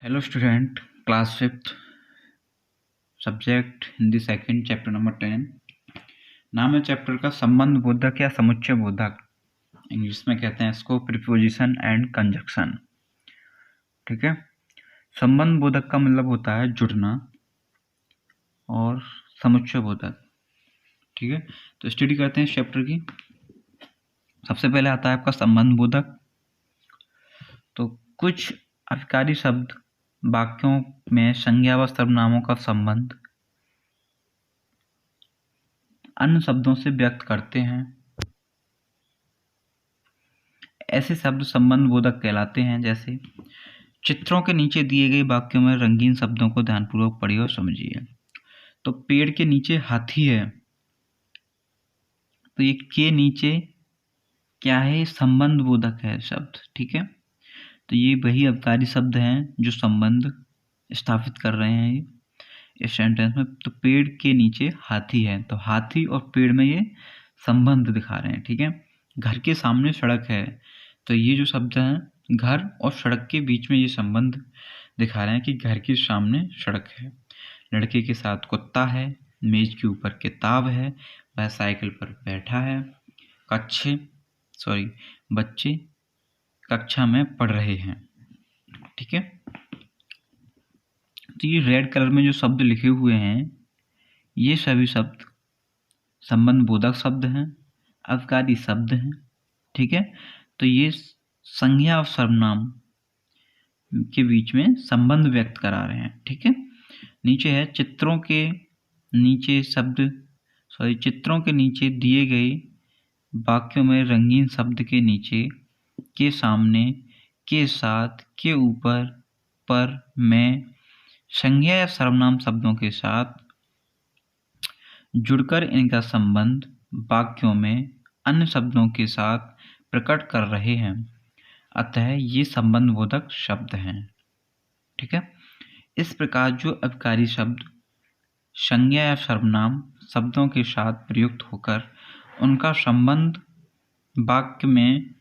Hello student, class fifth, subject Hindi second, chapter number 10। नाम है chapter का संबंध बोधक या समुच्चय बोधक। इंग्लिश में कहते हैं इसको प्रीपोजिशन एंड कंजक्शन। ठीक है। संबंध बोधक का मतलब होता है जुड़ना और समुच्चय बोधक। ठीक है, तो स्टडी करते हैं इस चैप्टर की। सबसे पहले आता है आपका संबंध बोधक। तो कुछ अधिकारी शब्द वाक्यों में संज्ञा व सर्वनामों का संबंध अन्य शब्दों से व्यक्त करते हैं। ऐसे शब्द संबंध बोधक कहलाते हैं। जैसे चित्रों के नीचे दिए गए वाक्यों में रंगीन शब्दों को ध्यानपूर्वक पढ़िए और समझिए। तो पेड़ के नीचे हाथी है, तो ये के नीचे क्या है? संबंध बोधक है शब्द। ठीक है, तो ये वही अवकारी शब्द हैं जो संबंध स्थापित कर रहे हैं इस सेंटेंस में। तो पेड़ के नीचे हाथी है, तो हाथी और पेड़ में ये संबंध दिखा रहे हैं। ठीक है। घर के सामने सड़क है, तो ये जो शब्द हैं घर और सड़क के बीच में ये संबंध दिखा रहे हैं कि घर के सामने सड़क है। लड़के के साथ कुत्ता है, मेज के ऊपर किताब है, वह साइकिल पर बैठा है। बच्चे कक्षा में पढ़ रहे हैं। ठीक है, तो ये रेड कलर में जो शब्द लिखे हुए हैं ये सभी शब्द संबंध बोधक शब्द हैं, अवकारी शब्द हैं। ठीक है, तो ये संज्ञा और सर्वनाम के बीच में संबंध व्यक्त करा रहे हैं। ठीक है, नीचे है चित्रों के नीचे दिए गए वाक्यों में रंगीन शब्द के नीचे, के सामने, के साथ, के ऊपर, पर, में संज्ञा या सर्वनाम शब्दों के साथ जुड़कर इनका संबंध वाक्यों में अन्य शब्दों के साथ प्रकट कर रहे हैं, अतः ये संबंध बोधक शब्द हैं। ठीक है, इस प्रकार जो अवकारी शब्द संज्ञा या सर्वनाम शब्दों के साथ प्रयुक्त होकर उनका संबंध वाक्य में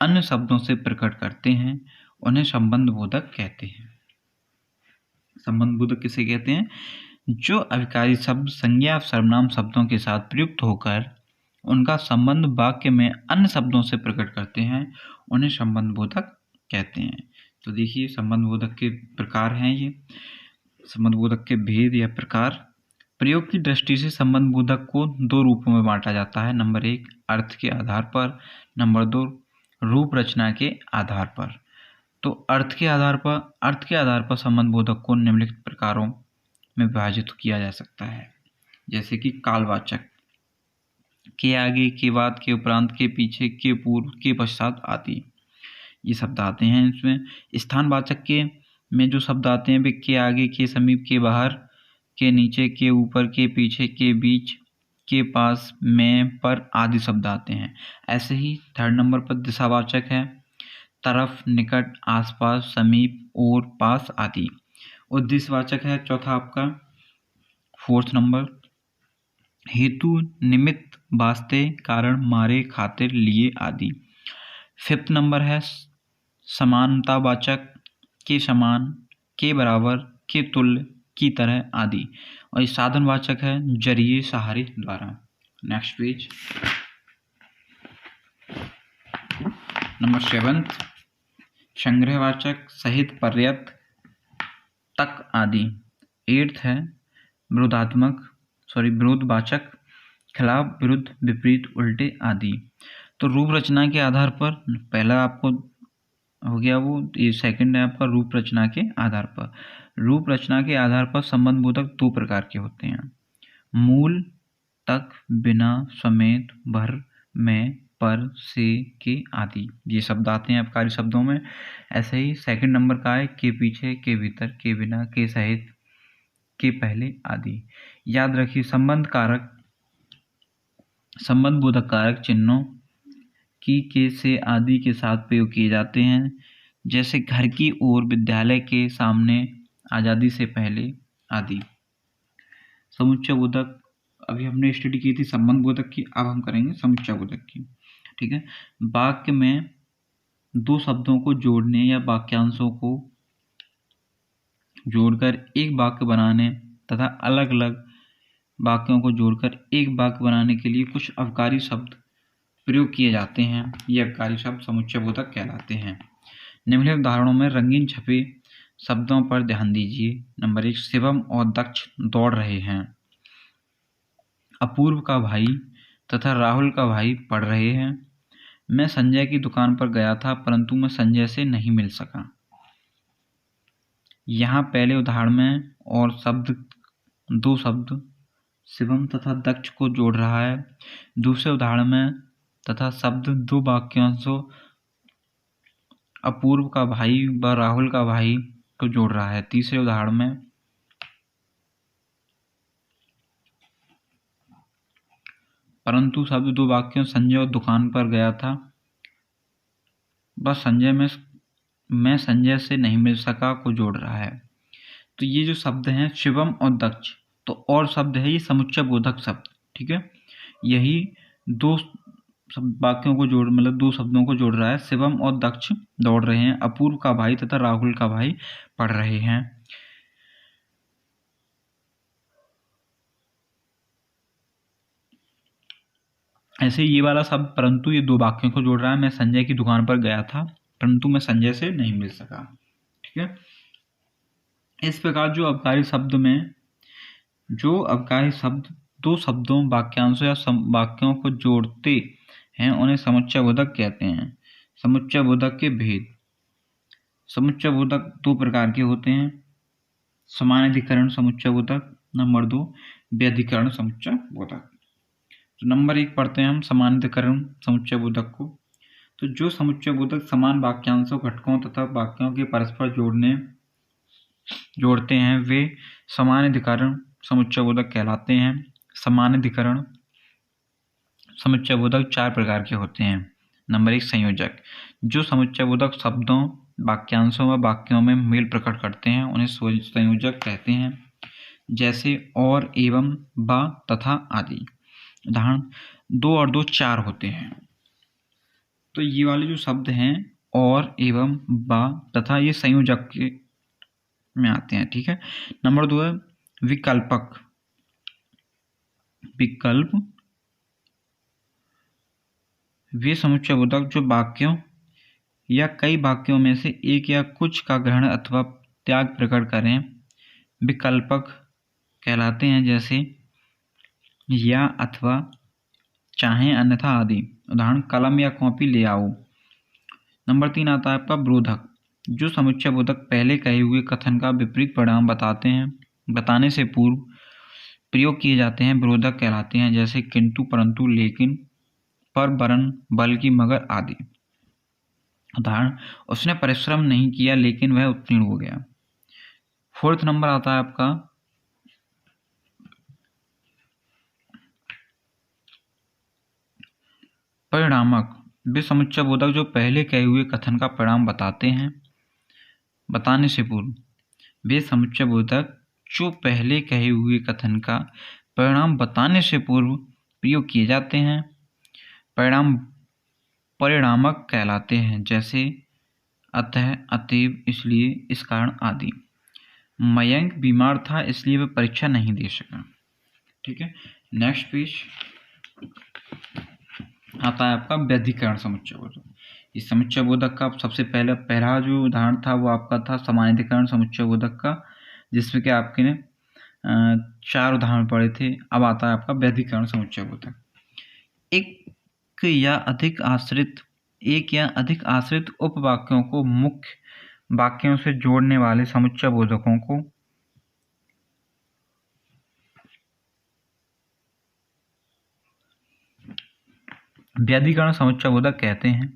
अन्य शब्दों से प्रकट करते हैं, उन्हें संबंध बोधक कहते हैं। संबंध बोधक किसे कहते हैं? जो अविकारी शब्द संज्ञा सर्वनाम शब्दों के साथ प्रयुक्त होकर उनका संबंध वाक्य में अन्य शब्दों से प्रकट करते हैं, उन्हें संबंध बोधक कहते हैं। तो देखिए, संबंध बोधक के प्रकार हैं ये। संबंध बोधक के भेद या प्रकार। प्रयोग की दृष्टि से संबंध बोधक को दो रूपों में बांटा जाता है। नंबर 1 अर्थ के आधार पर, नंबर 2 रूप रचना के आधार पर। तो अर्थ के आधार पर संबंध बोधक को निम्नलिखित प्रकारों में विभाजित किया जा सकता है। जैसे कि कालवाचक, के आगे, के बाद, के उपरांत, के पीछे, के पूर्व, के पश्चात आदि ये शब्द आते हैं इसमें। स्थानवाचक के में जो शब्द आते हैं वे के आगे, के समीप, के बाहर, के नीचे, के ऊपर, के पीछे, के बीच, के पास, में, पर आदि शब्द आते हैं। ऐसे ही थर्ड नंबर पर दिशावाचक है, तरफ, निकट, आसपास, समीप, और, पास आदि। उद्देश्यवाचक है चौथा आपका, फोर्थ नंबर, हेतु, निमित्त, वास्ते, कारण, मारे, खातिर, लिए आदि। फिफ्थ नंबर है समानतावाचक, के समान, के बराबर, के तुल्य, की तरह आदि। और ये साधनवाचक है जरिए, सहारे, द्वारा। नेक्स्ट पेज, नंबर 7 संग्रहवाचक, सहित, पर्याप्त, तक आदि। 8th है विरोधवाचक, खिलाफ, विरुद्ध, विपरीत, उल्टे आदि। तो रूप रचना के आधार पर पहला आपको हो गया वो, ये सेकंड है आपका रूप रचना के आधार पर। रूप रचना के आधार पर संबंध बोधक दो प्रकार के होते हैं, मूल, तक, बिना, समेत, भर, में, पर, से, के आदि। ये शब्द आते हैं अवकारी शब्दों में। ऐसे ही सेकंड नंबर का है के पीछे, के भीतर, के बिना, के सहित, के पहले आदि। याद रखिए, संबंध बोधक कारक चिन्हों की, के, से आदि के साथ प्रयोग किए जाते हैं। जैसे घर की ओर, विद्यालय के सामने, आज़ादी से पहले आदि। समुच्चय बोधक अभी हमने स्टडी की थी संबंध बोधक की, अब हम करेंगे समुच्चय बोधक की। ठीक है, वाक्य में दो शब्दों को जोड़ने या वाक्यांशों को जोड़कर एक वाक्य बनाने तथा अलग अलग वाक्यों को जोड़कर एक वाक्य बनाने के लिए कुछ अवकारी शब्द प्रयोग किए जाते हैं। ये अवकारी शब्द समुच्चयबोधक कहलाते हैं। निम्नलिखित उदाहरणों में रंगीन छपे शब्दों पर ध्यान दीजिए। नंबर 1, शिवम और दक्ष दौड़ रहे हैं। अपूर्व का भाई तथा राहुल का भाई पढ़ रहे हैं। मैं संजय की दुकान पर गया था परंतु मैं संजय से नहीं मिल सका। यहाँ पहले उदाहरण में और दो शब्द शिवम तथा दक्ष को जोड़ रहा है। दूसरे उदाहरण में तथा शब्द दो वाक्यांशों अपूर्व का भाई व राहुल का भाई को जोड़ रहा है। तीसरे उदाहरण में परंतु शब्द दो वाक्यों संजय और दुकान पर गया था बस संजय में मैं संजय से नहीं मिल सका को जोड़ रहा है। तो ये जो शब्द हैं शिवम और दक्ष, तो और शब्द है ये समुच्चय बोधक शब्द। ठीक है, यही दो वाक्यों को जोड़ मतलब दो शब्दों को जोड़ रहा है। शिवम और दक्ष दौड़ रहे हैं। अपूर्व का भाई तथा राहुल का भाई पढ़ रहे हैं। ऐसे ये वाला शब्द परंतु ये दो वाक्यों को जोड़ रहा है। मैं संजय की दुकान पर गया था परंतु मैं संजय से नहीं मिल सका। ठीक है, इस प्रकार जो अवकारी शब्द में जो अवकारी शब्द दो शब्दों वाक्यांशों या वाक्यों को जोड़ते हैं उन्हें समुच्चयबोधक कहते हैं। समुच्चयबोधक के भेद। समुच्चयबोधक दो प्रकार के होते हैं। समानाधिकरण समुच्चयबोधक। नंबर 2, व्यधिकरण समुच्चयबोधक। तो नंबर 1 पढ़ते हैं हम समानाधिकरण समुच्चयबोधक को। तो जो समुच्चयबोधक समान वाक्यांशों घटकों तथा वाक्यों के परस्पर जोड़ते हैं वे समानाधिकरण समुच्चयबोधक कहलाते हैं। समानाधिकरण समुच्चयबोधक 4 प्रकार के होते हैं। नंबर 1, संयोजक। जो समुच्चयबोधक शब्दों वाक्यांशों व वाक्यों में मेल प्रकट करते हैं उन्हें संयोजक कहते हैं। जैसे और, एवं, व, तथा आदि। उदाहरण 2 और 2 4 होते हैं। तो ये वाले जो शब्द हैं और, एवं, व, तथा ये संयोजक में आते हैं। ठीक है, नंबर 2 है विकल्पक। विकल्प वे समुच्चयबोधक जो वाक्यों या कई वाक्यों में से एक या कुछ का ग्रहण अथवा त्याग प्रकट करें विकल्पक कहलाते हैं। जैसे या, अथवा, चाहे, अन्यथा आदि। उदाहरण कलम या कॉपी ले आओ। नंबर 3 आता है आपका विरोधक। जो समुच्चयबोधक पहले कहे हुए कथन का विपरीत परिणाम बताने से पूर्व प्रयोग किए जाते हैं विरोधक कहलाते हैं। जैसे किंतु, परंतु, लेकिन, पर, वरन, बल्कि, मगर आदि। उदाहरण उसने परिश्रम नहीं किया लेकिन वह उत्तीर्ण हो गया। 4th नंबर आता है आपका परिणामक। वे समुच्चयबोधक जो पहले कहे हुए कथन का परिणाम बताने से पूर्व वे समुच्चयबोधक जो पहले कहे हुए कथन का परिणाम बताने से पूर्व प्रयोग किए जाते हैं परिणामक कहलाते हैं। जैसे अतः, अतएव, इसलिए, इस कारण आदि। मयंक बीमार था इसलिए वह परीक्षा नहीं दे सका। ठीक है, नेक्स्ट पेज आता है आपका व्यधिकरण समुच्चयबोधक। इस समुच्चयबोधक का सबसे पहला जो उदाहरण था वो आपका था समानाधिकरण समुच्चयबोधक का, जिसमें कि आपके ने 4 उदाहरण पढ़े थे। अब आता है आपका व्यधिकरण समुच्चयबोधक। एक या अधिक आश्रित उपवाक्यों को मुख्य वाक्यों से जोड़ने वाले समुच्चयबोधकों को व्यधिकरण समुच्चयबोधक कहते हैं।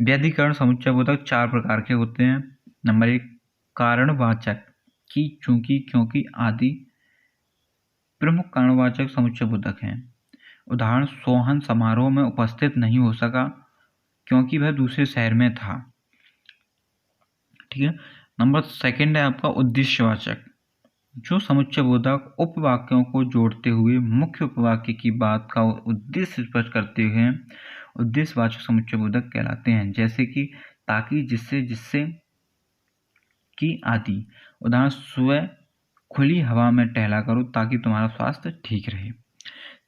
व्यधिकरण समुच्चयबोधक 4 प्रकार के होते हैं। नंबर 1, कारणवाचक। कि, चूंकि, क्योंकि आदि प्रमुख कारणवाचक समुच्चयबोधक हैं। उदाहरण सोहन समारोह में उपस्थित नहीं हो सका क्योंकि वह दूसरे शहर में था। ठीक है, नंबर 2 है आपका उद्देश्यवाचक। जो समुच्चयबोधक उपवाक्यों को जोड़ते हुए मुख्य उपवाक्य की बात का उद्देश्य स्पष्ट करते हुए उद्देश्यवाचक समुच्चयबोधक कहलाते हैं। जैसे कि ताकि, जिससे, जिससे कि आदि। उदाहरण, सुबह खुली हवा में टहला करो ताकि तुम्हारा स्वास्थ्य ठीक रहे।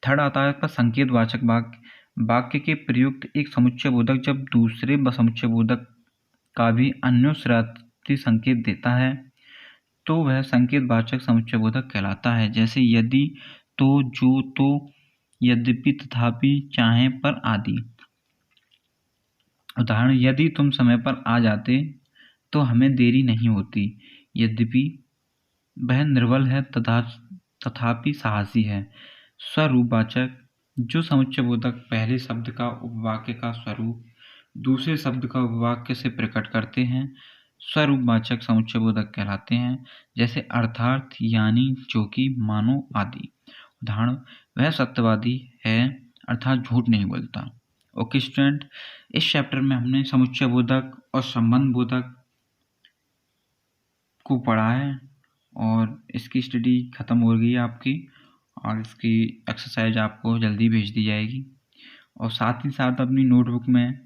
थर्ड आता है पर संकेतवाचक वाक्य। वाक्य के प्रयुक्त एक समुच्चय बोधक जब दूसरे समुच्चय बोधक का भी अन्योन्याश्रय संकेत देता है तो वह संकेतवाचक समुच्चय बोधक कहलाता है। जैसे यदि, तो, जो, तो, यद्यपि, तथापि, चाहे, पर आदि। उदाहरण, यदि तुम समय पर आ जाते तो हमें देरी नहीं होती। यद्यपि वह निर्बल है तथापि साहसी है। स्वरूपवाचक, जो समुच्चय बोधक पहले शब्द का उपवाक्य का स्वरूप दूसरे शब्द का उपवाक्य से प्रकट करते हैं स्वरूपवाचक समुच्चय बोधक कहलाते हैं। जैसे अर्थात, यानी, जो कि, मानो आदि। उदाहरण, वह सत्यवादी है अर्थात झूठ नहीं बोलता। ओके स्टूडेंट, इस चैप्टर में हमने समुच्चय बोधक और संबंध बोधक को पढ़ा है और इसकी स्टडी ख़त्म हो गई है आपकी, और इसकी एक्सरसाइज आपको जल्दी भेज दी जाएगी। और साथ ही साथ अपनी नोटबुक में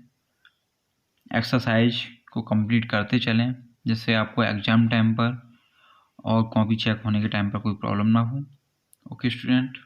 एक्सरसाइज को कंप्लीट करते चलें, जिससे आपको एग्ज़ाम टाइम पर और कॉपी चेक होने के टाइम पर कोई प्रॉब्लम ना हो। Okay student.